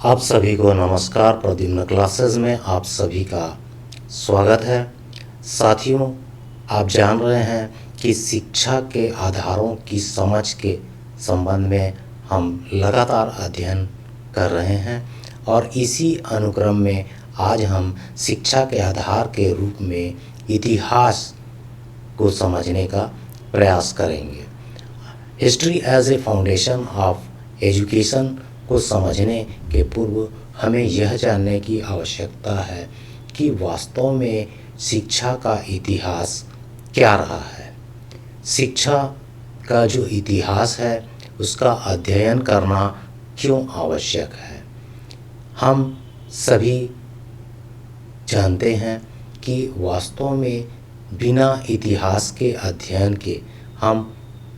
आप सभी को नमस्कार। प्रद्युम्न क्लासेस में आप सभी का स्वागत है। साथियों, आप जान रहे हैं कि शिक्षा के आधारों की समझ के संबंध में हम लगातार अध्ययन कर रहे हैं और इसी अनुक्रम में आज हम शिक्षा के आधार के रूप में इतिहास को समझने का प्रयास करेंगे। History as a foundation of education को समझने के पूर्व हमें यह जानने की आवश्यकता है कि वास्तव में शिक्षा का इतिहास क्या रहा है। शिक्षा का जो इतिहास है उसका अध्ययन करना क्यों आवश्यक है। हम सभी जानते हैं कि वास्तव में बिना इतिहास के अध्ययन के हम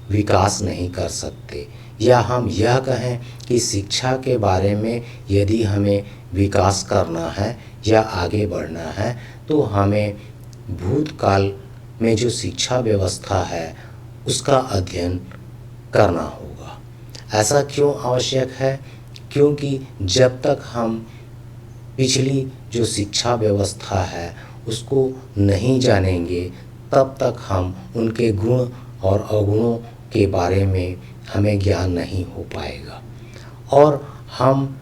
विकास नहीं कर सकते, या हम यह कहें कि शिक्षा के बारे में यदि हमें विकास करना है या आगे बढ़ना है तो हमें भूतकाल में जो शिक्षा व्यवस्था है उसका अध्ययन करना होगा। ऐसा क्यों आवश्यक है? क्योंकि जब तक हम पिछली जो शिक्षा व्यवस्था है उसको नहीं जानेंगे तब तक हम उनके गुण और अवगुणों के बारे में हमें ज्ञान नहीं हो पाएगा। और हम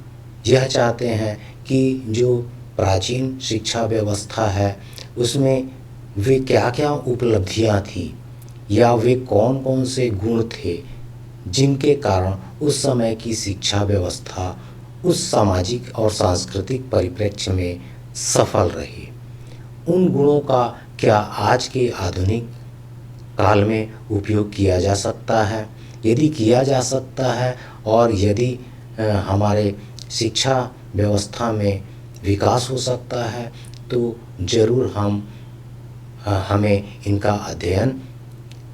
यह चाहते हैं कि जो प्राचीन शिक्षा व्यवस्था है उसमें वे क्या क्या उपलब्धियां थी या वे कौन कौन से गुण थे जिनके कारण उस समय की शिक्षा व्यवस्था उस सामाजिक और सांस्कृतिक परिप्रेक्ष्य में सफल रही। उन गुणों का क्या आज के आधुनिक काल में उपयोग किया जा सकता है? यदि किया जा सकता है और यदि हमारे शिक्षा व्यवस्था में विकास हो सकता है तो ज़रूर हमें इनका अध्ययन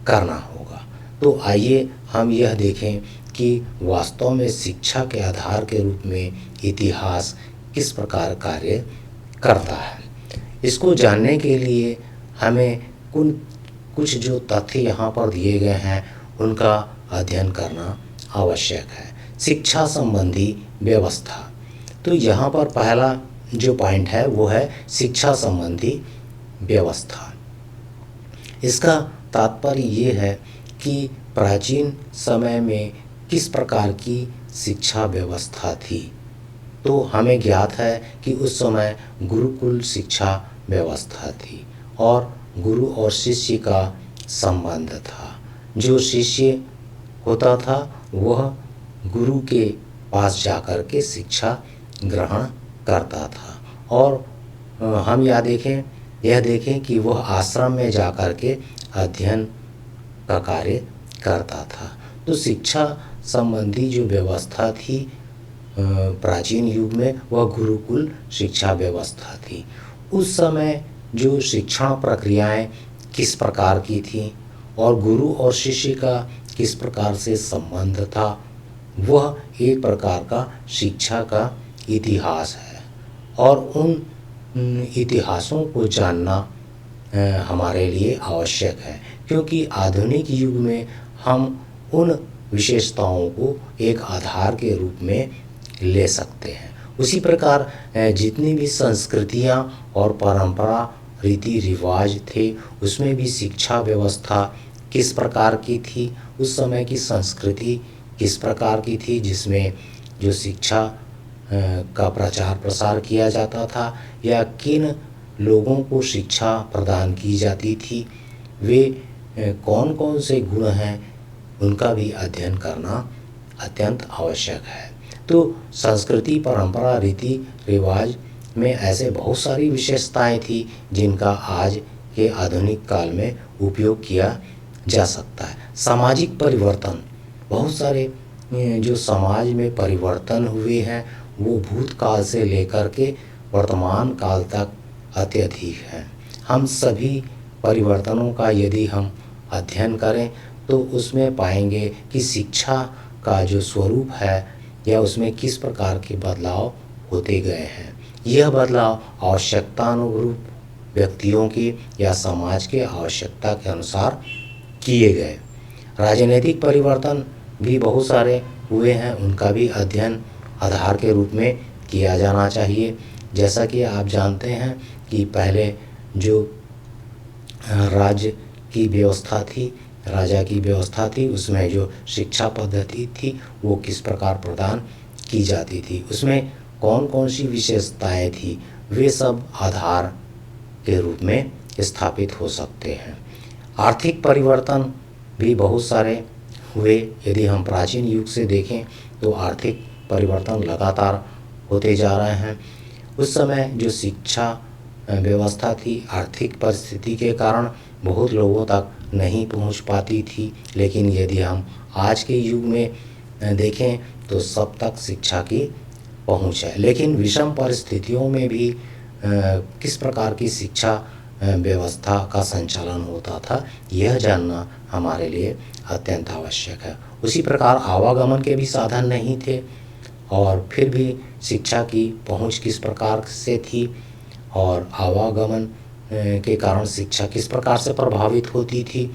करना होगा। तो आइए हम यह देखें कि वास्तव में शिक्षा के आधार के रूप में इतिहास किस प्रकार कार्य करता है। इसको जानने के लिए हमें कुछ जो तथ्य यहाँ पर दिए गए हैं उनका अध्ययन करना आवश्यक है। शिक्षा संबंधी व्यवस्था। तो यहाँ पर पहला जो पॉइंट है वो है शिक्षा संबंधी व्यवस्था। इसका तात्पर्य ये है कि प्राचीन समय में किस प्रकार की शिक्षा व्यवस्था थी। तो हमें ज्ञात है कि उस समय गुरुकुल शिक्षा व्यवस्था थी और गुरु और शिष्य का संबंध था। जो शिष्य होता था वह गुरु के पास जाकर के शिक्षा ग्रहण करता था और हम यह देखें कि वह आश्रम में जाकर के अध्ययन का कार्य करता था। तो शिक्षा संबंधी जो व्यवस्था थी प्राचीन युग में वह गुरुकुल शिक्षा व्यवस्था थी। उस समय जो शिक्षण प्रक्रियाएं किस प्रकार की थी और गुरु और शिष्य का किस प्रकार से संबंध था, वह एक प्रकार का शिक्षा का इतिहास है। और उन इतिहासों को जानना हमारे लिए आवश्यक है, क्योंकि आधुनिक युग में हम उन विशेषताओं को एक आधार के रूप में ले सकते हैं। उसी प्रकार जितनी भी संस्कृतियाँ और परंपरा रीति रिवाज थे उसमें भी शिक्षा व्यवस्था किस प्रकार की थी, उस समय की संस्कृति किस प्रकार की थी जिसमें जो शिक्षा का प्रचार प्रसार किया जाता था या किन लोगों को शिक्षा प्रदान की जाती थी, वे कौन कौन से गुण हैं, उनका भी अध्ययन करना अत्यंत आवश्यक है। तो संस्कृति परंपरा रीति रिवाज में ऐसे बहुत सारी विशेषताएं थी जिनका आज के आधुनिक काल में उपयोग किया जा सकता है। सामाजिक परिवर्तन, बहुत सारे जो समाज में परिवर्तन हुए हैं वो भूतकाल से लेकर के वर्तमान काल तक अत्यधिक है। हम सभी परिवर्तनों का यदि हम अध्ययन करें तो उसमें पाएंगे कि शिक्षा का जो स्वरूप है या उसमें किस प्रकार के बदलाव होते गए हैं। यह बदलाव आवश्यकतानुरूप व्यक्तियों की या समाज के आवश्यकता के अनुसार किए गए। राजनीतिक परिवर्तन भी बहुत सारे हुए हैं, उनका भी अध्ययन आधार के रूप में किया जाना चाहिए। जैसा कि आप जानते हैं कि पहले जो राज्य की व्यवस्था थी, राजा की व्यवस्था थी, उसमें जो शिक्षा पद्धति थी वो किस प्रकार प्रदान की जाती थी, उसमें कौन कौन सी विशेषताएं थी, वे सब आधार के रूप में स्थापित हो सकते हैं। आर्थिक परिवर्तन भी बहुत सारे हुए। यदि हम प्राचीन युग से देखें तो आर्थिक परिवर्तन लगातार होते जा रहे हैं। उस समय जो शिक्षा व्यवस्था थी, आर्थिक परिस्थिति के कारण बहुत लोगों तक नहीं पहुंच पाती थी, लेकिन यदि हम आज के युग में देखें तो सब तक शिक्षा की पहुंच है। लेकिन विषम परिस्थितियों में भी किस प्रकार की शिक्षा व्यवस्था का संचालन होता था, यह जानना हमारे लिए अत्यंत आवश्यक है। उसी प्रकार आवागमन के भी साधन नहीं थे, और फिर भी शिक्षा की पहुंच किस प्रकार से थी, और आवागमन के कारण शिक्षा किस प्रकार से प्रभावित होती थी,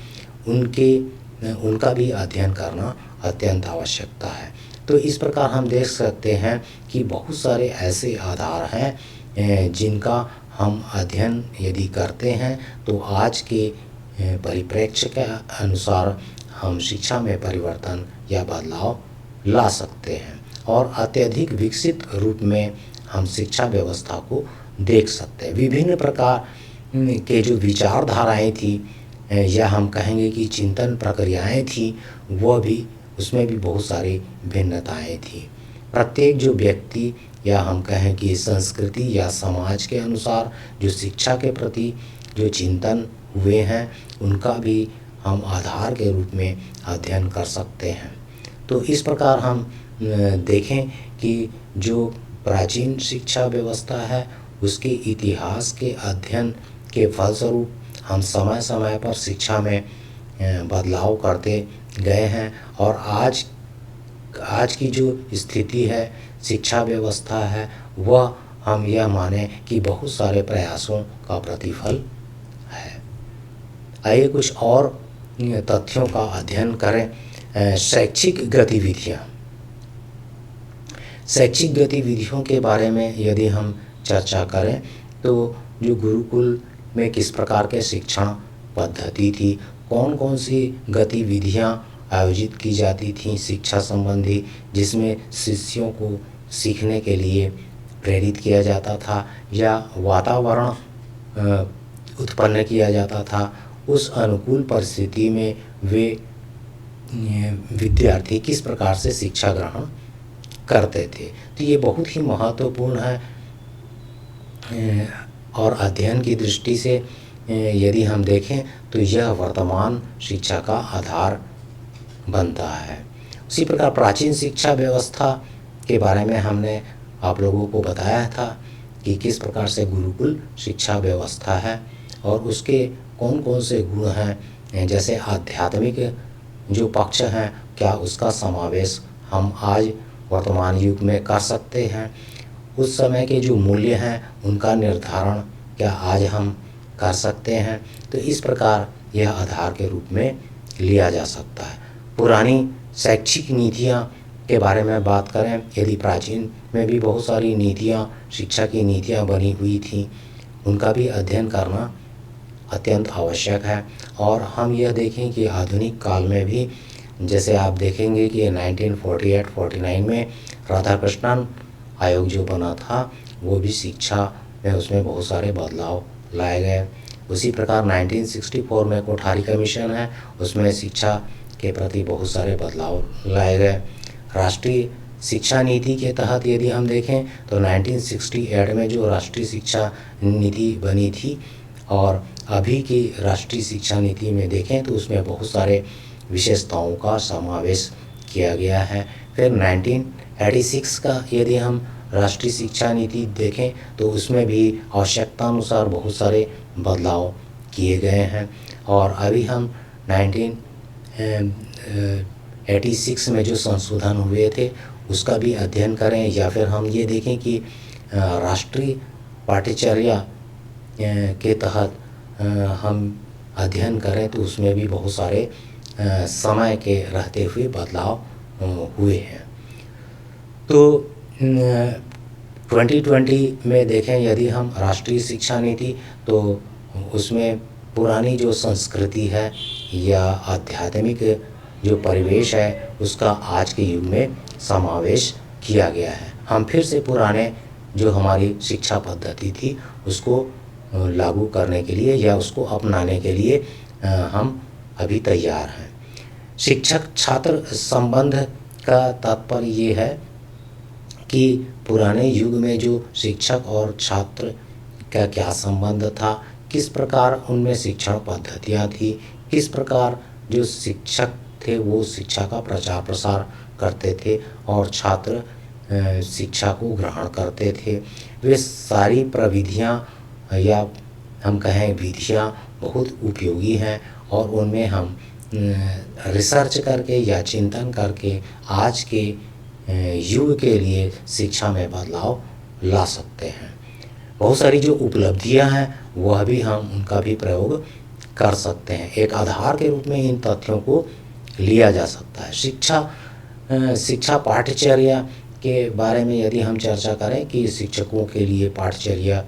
उनका भी अध्ययन करना अत्यंत आवश्यकता है। तो इस प्रकार हम देख सकते हैं कि बहुत सारे ऐसे आधार हैं जिनका हम अध्ययन यदि करते हैं तो आज के परिप्रेक्ष्य के अनुसार हम शिक्षा में परिवर्तन या बदलाव ला सकते हैं, और अत्यधिक विकसित रूप में हम शिक्षा व्यवस्था को देख सकते हैं। विभिन्न प्रकार के जो विचारधाराएं थी, या हम कहेंगे कि चिंतन प्रक्रियाएं थी, वह भी उसमें भी बहुत सारी भिन्नताएं थी। प्रत्येक जो व्यक्ति या हम कहें कि संस्कृति या समाज के अनुसार जो शिक्षा के प्रति जो चिंतन हुए हैं, उनका भी हम आधार के रूप में अध्ययन कर सकते हैं। तो इस प्रकार हम देखें कि जो प्राचीन शिक्षा व्यवस्था है, उसके इतिहास के अध्ययन के फलस्वरूप हम समय समय पर शिक्षा में बदलाव करते गए हैं, और आज की जो स्थिति है, शिक्षा व्यवस्था है, वह हम यह माने कि बहुत सारे प्रयासों का प्रतिफल है। आइए कुछ और तथ्यों का अध्ययन करें। शैक्षिक गतिविधियों के बारे में यदि हम चर्चा करें तो जो गुरुकुल में किस प्रकार के शिक्षण पद्धति थी, कौन कौन सी गतिविधियां आयोजित की जाती थीं शिक्षा संबंधी, जिसमें शिष्यों को सीखने के लिए प्रेरित किया जाता था या वातावरण उत्पन्न किया जाता था, उस अनुकूल परिस्थिति में वे विद्यार्थी किस प्रकार से शिक्षा ग्रहण करते थे। तो ये बहुत ही महत्वपूर्ण है, और अध्ययन की दृष्टि से यदि हम देखें तो यह वर्तमान शिक्षा का आधार बनता है। उसी प्रकार प्राचीन शिक्षा व्यवस्था के बारे में हमने आप लोगों को बताया था कि किस प्रकार से गुरुकुल शिक्षा व्यवस्था है, और उसके कौन कौन से गुण हैं, जैसे आध्यात्मिक जो पक्ष हैं, क्या उसका समावेश हम आज वर्तमान युग में कर सकते हैं। उस समय के जो मूल्य हैं, उनका निर्धारण क्या आज हम कर सकते हैं। तो इस प्रकार यह आधार के रूप में लिया जा सकता है। पुरानी शैक्षिक नीतियाँ के बारे में बात करें, यदि प्राचीन में भी बहुत सारी नीतियाँ, शिक्षा की नीतियाँ बनी हुई थीं, उनका भी अध्ययन करना अत्यंत आवश्यक है। और हम यह देखें कि आधुनिक काल में भी, जैसे आप देखेंगे कि 1948-49 में राधाकृष्णन आयोग जो बना था, वो भी शिक्षा में उसमें बहुत सारे बदलाव लाए गए। उसी प्रकार 1964 में कोठारी कमीशन है, उसमें शिक्षा के प्रति बहुत सारे बदलाव लाए गए। राष्ट्रीय शिक्षा नीति के तहत यदि हम देखें तो 1968 में जो राष्ट्रीय शिक्षा नीति बनी थी, और अभी की राष्ट्रीय शिक्षा नीति में देखें तो उसमें बहुत सारे विशेषताओं का समावेश किया गया है। फिर 1986 का यदि हम राष्ट्रीय शिक्षा नीति देखें तो उसमें भी आवश्यकता अनुसार बहुत सारे बदलाव किए गए हैं। और अभी हम 1986 में जो संशोधन हुए थे उसका भी अध्ययन करें, या फिर हम ये देखें कि राष्ट्रीय पाठ्यचर्या के तहत हम अध्ययन करें तो उसमें भी बहुत सारे समय के रहते हुए बदलाव हुए हैं। तो 2020 में देखें यदि हम राष्ट्रीय शिक्षा नीति, तो उसमें पुरानी जो संस्कृति है या आध्यात्मिक जो परिवेश है उसका आज के युग में समावेश किया गया है। हम फिर से पुराने जो हमारी शिक्षा पद्धति थी उसको लागू करने के लिए या उसको अपनाने के लिए हम अभी तैयार हैं। शिक्षक छात्र संबंध का तात्पर्य ये है कि पुराने युग में जो शिक्षक और छात्र का क्या संबंध था, किस प्रकार उनमें शिक्षण पद्धतियाँ थी, किस प्रकार जो शिक्षक थे वो शिक्षा का प्रचार प्रसार करते थे और छात्र शिक्षा को ग्रहण करते थे। वे सारी प्रविधियाँ या हम कहें विधियाँ बहुत उपयोगी हैं और उनमें हम रिसर्च करके या चिंतन करके आज के युग के लिए शिक्षा में बदलाव ला सकते हैं। बहुत सारी जो उपलब्धियां हैं वह भी हम उनका भी प्रयोग कर सकते हैं। एक आधार के रूप में इन तथ्यों को लिया जा सकता है। शिक्षा पाठ्यचर्या के बारे में यदि हम चर्चा करें कि शिक्षकों के लिए पाठ्यचर्या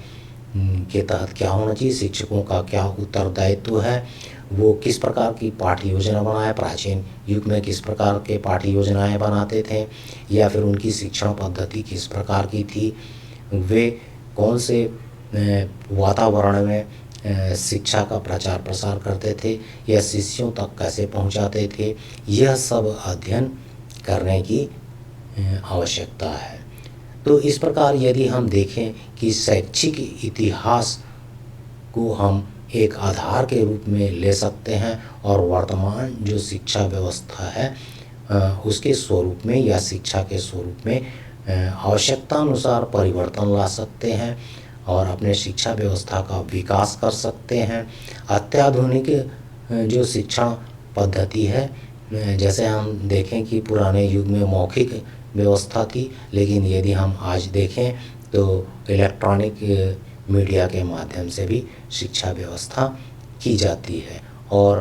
के तहत क्या होना चाहिए, शिक्षकों का क्या उत्तरदायित्व है, वो किस प्रकार की पाठ्य योजना बनाए, प्राचीन युग में किस प्रकार के पाठ्य योजनाएँ बनाते थे या फिर उनकी शिक्षण पद्धति किस प्रकार की थी, वे कौन से वातावरण में शिक्षा का प्रचार प्रसार करते थे या शिष्यों तक कैसे पहुंचाते थे, यह सब अध्ययन करने की आवश्यकता है। तो इस प्रकार यदि हम देखें कि शैक्षिक इतिहास को हम एक आधार के रूप में ले सकते हैं और वर्तमान जो शिक्षा व्यवस्था है उसके स्वरूप में या शिक्षा के स्वरूप में आवश्यकता अनुसार परिवर्तन ला सकते हैं और अपने शिक्षा व्यवस्था का विकास कर सकते हैं। अत्याधुनिक जो शिक्षा पद्धति है, जैसे हम देखें कि पुराने युग में मौखिक व्यवस्था थी, लेकिन यदि हम आज देखें तो इलेक्ट्रॉनिक मीडिया के माध्यम से भी शिक्षा व्यवस्था की जाती है और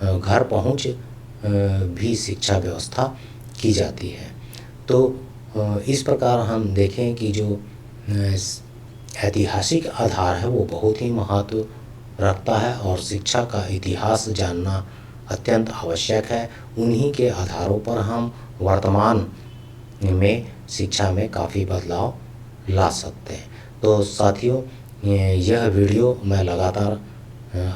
घर पहुंच भी शिक्षा व्यवस्था की जाती है। तो इस प्रकार हम देखें कि जो ऐतिहासिक आधार है वो बहुत ही महत्व रखता है और शिक्षा का इतिहास जानना अत्यंत आवश्यक है। उन्हीं के आधारों पर हम वर्तमान में शिक्षा में काफ़ी बदलाव ला सकते हैं। तो साथियों, यह वीडियो मैं लगातार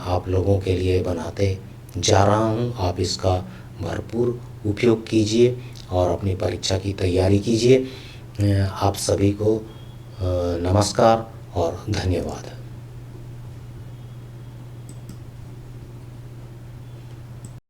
आप लोगों के लिए बनाते जा रहा हूं। आप इसका भरपूर उपयोग कीजिए और अपनी परीक्षा की तैयारी कीजिए। आप सभी को नमस्कार और धन्यवाद।